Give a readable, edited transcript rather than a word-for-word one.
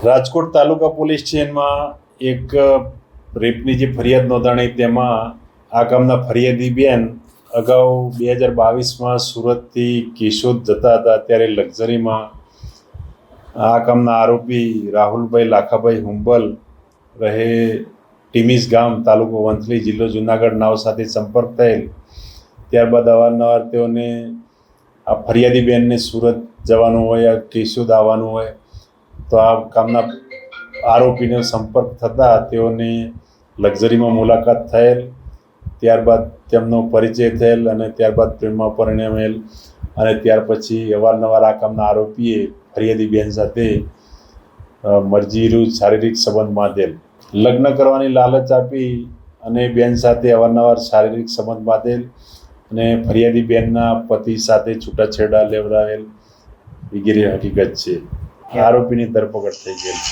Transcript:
રાજકોટ તાલુકા police સ્ટેશનમાં એક રેપની જે ફરિયાદ નોંધાણી તેમાં આ ગામના ફરિયાદી બેન અગાઉ 2022માં સુરતથી કેશોદ જતા હતા ત્યારે લક્ઝરીમાં આ ગામના આરોપી રાહુલભાઈ લાખાભાઈ હુંબલ રહે ટીમીસ ગામ તાલુકો વંથલી જિલ્લો જુનાગઢ નાવ સાથે સંપર્ક થયેલ. ત્યારબાદ અવારનવાર તેઓને આ ફરિયાદી બેનને સુરત જવાનું હોય કેશોદ આવવાનું હોય તો આ ગામના આરોપીનો સંપર્ક થતાં તેઓને લક્ઝરીમાં મુલાકાત થયેલ. ત્યારબાદ તેમનો પરિચય થયેલ અને ત્યારબાદ પ્રેમમાં પરિણમેલ અને ત્યાર પછી અવારનવાર આ ગામના આરોપીએ ફરિયાદી બેન સાથે મરજી વિરુદ્ધ શારીરિક સંબંધ બાંધેલ. લગ્ન કરવાની લાલચ આપી અને બેન સાથે અવારનવાર શારીરિક સંબંધ બાંધેલ અને ફરિયાદી બેનના પતિ સાથે છૂટાછેડા લેવડાવેલ વગેરે હકીકત છે. આરોપીની ધરપકડ થઈ ગઈ.